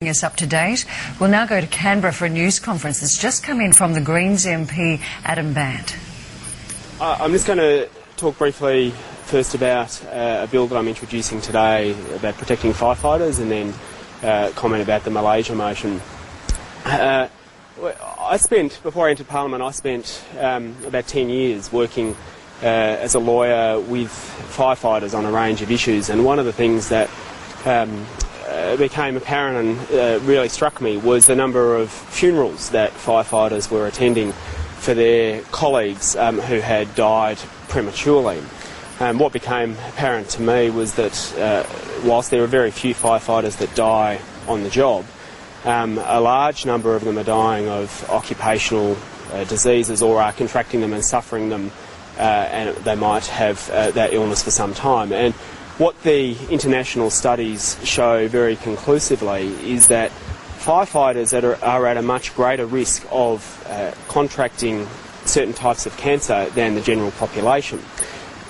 keeping us up to date. We'll now go to Canberra for a news conference that's just come in from the Greens MP, Adam Band. I'm just going to talk briefly first about a bill that I'm introducing today about protecting firefighters, and then comment about the Malaysia motion. Before I entered Parliament, I spent about 10 years working as a lawyer with firefighters on a range of issues, and one of the things that became apparent and really struck me was the number of funerals that firefighters were attending for their colleagues who had died prematurely. What became apparent to me was that whilst there are very few firefighters that die on the job, a large number of them are dying of occupational diseases or are contracting them and suffering them, and they might have that illness for some time. And what the international studies show very conclusively is that firefighters are at a much greater risk of contracting certain types of cancer than the general population.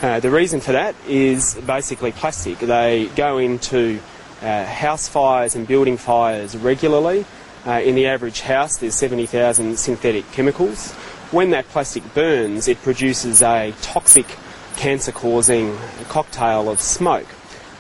The reason for that is basically plastic. They go into house fires and building fires regularly. In the average house there's 70,000 synthetic chemicals. When that plastic burns, it produces a toxic cancer-causing cocktail of smoke.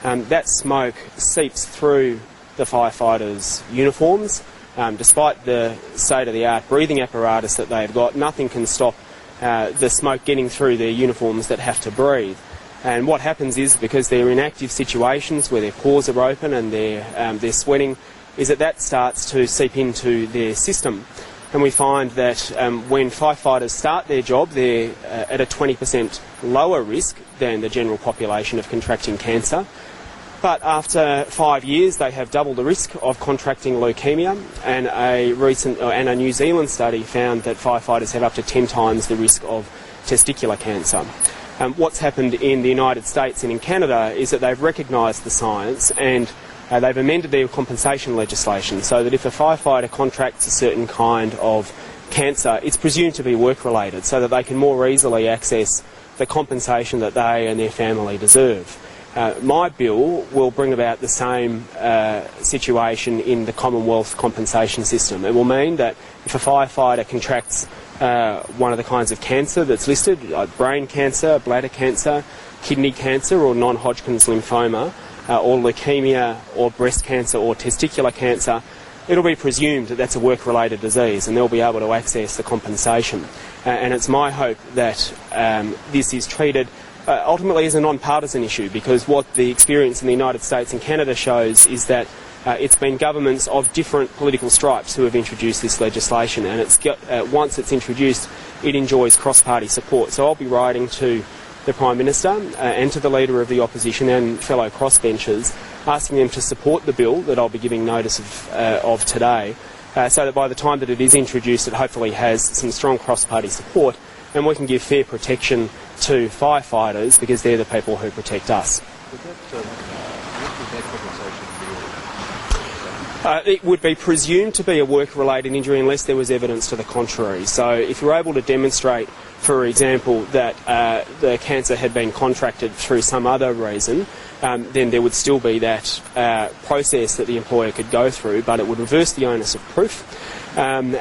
That smoke seeps through the firefighters' uniforms. Despite the state-of-the-art breathing apparatus that they've got, nothing can stop the smoke getting through their uniforms that have to breathe. And what happens is, because they're in active situations where their pores are open and they're sweating, is that starts to seep into their system. And we find that when firefighters start their job, they're at a 20% lower risk than the general population of contracting cancer. But after 5 years, they have double the risk of contracting leukemia, and a New Zealand study found that firefighters have up to 10 times the risk of testicular cancer. What's happened in the United States and in Canada is that they've recognised the science, and they've amended their compensation legislation so that if a firefighter contracts a certain kind of cancer, it's presumed to be work-related, so that they can more easily access the compensation that they and their family deserve. My bill will bring about the same situation in the Commonwealth compensation system. It will mean that if a firefighter contracts one of the kinds of cancer that's listed, like brain cancer, bladder cancer, kidney cancer or non-Hodgkin's lymphoma, or leukemia or breast cancer or testicular cancer, it'll be presumed that that's a work-related disease and they'll be able to access the compensation. And it's my hope that this is treated ultimately as a non-partisan issue, because what the experience in the United States and Canada shows is that it's been governments of different political stripes who have introduced this legislation, and once it's introduced, it enjoys cross-party support. So I'll be writing to the Prime Minister and to the Leader of the Opposition and fellow crossbenchers, asking them to support the bill that I'll be giving notice of today, so that by the time that it is introduced, it hopefully has some strong cross-party support, and we can give fair protection to firefighters, because they're the people who protect us. It would be presumed to be a work-related injury unless there was evidence to the contrary. So if you're able to demonstrate, for example, that the cancer had been contracted through some other reason, then there would still be that process that the employer could go through, but it would reverse the onus of proof. And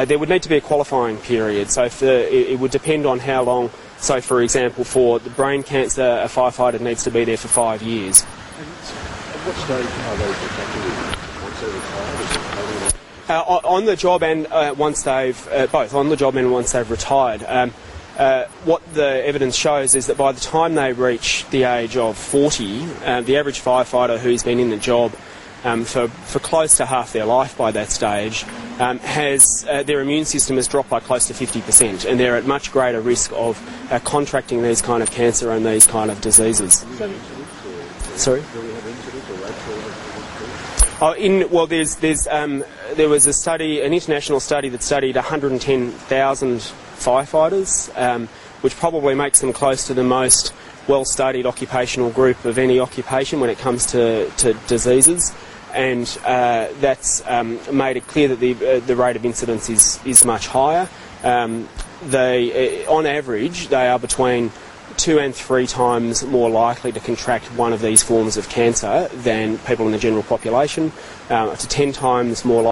there would need to be a qualifying period. So it would depend on how long. So, for example, for the brain cancer, a firefighter needs to be there for 5 years. At what stage are they contracted? Once they're retired? On the job and once they've both on the job and once they've retired. What the evidence shows is that by the time they reach the age of 40, the average firefighter who's been in the job for close to half their life by that stage has their immune system has dropped by close to 50%, and they're at much greater risk of contracting these kind of cancer and these kind of diseases. Sorry? There was a study, an international study that studied 110,000 firefighters, which probably makes them close to the most well-studied occupational group of any occupation when it comes to diseases. And that's made it clear that the rate of incidence is much higher. On average, they are between 2 and 3 times more likely to contract one of these forms of cancer than people in the general population, up to 10 times more likely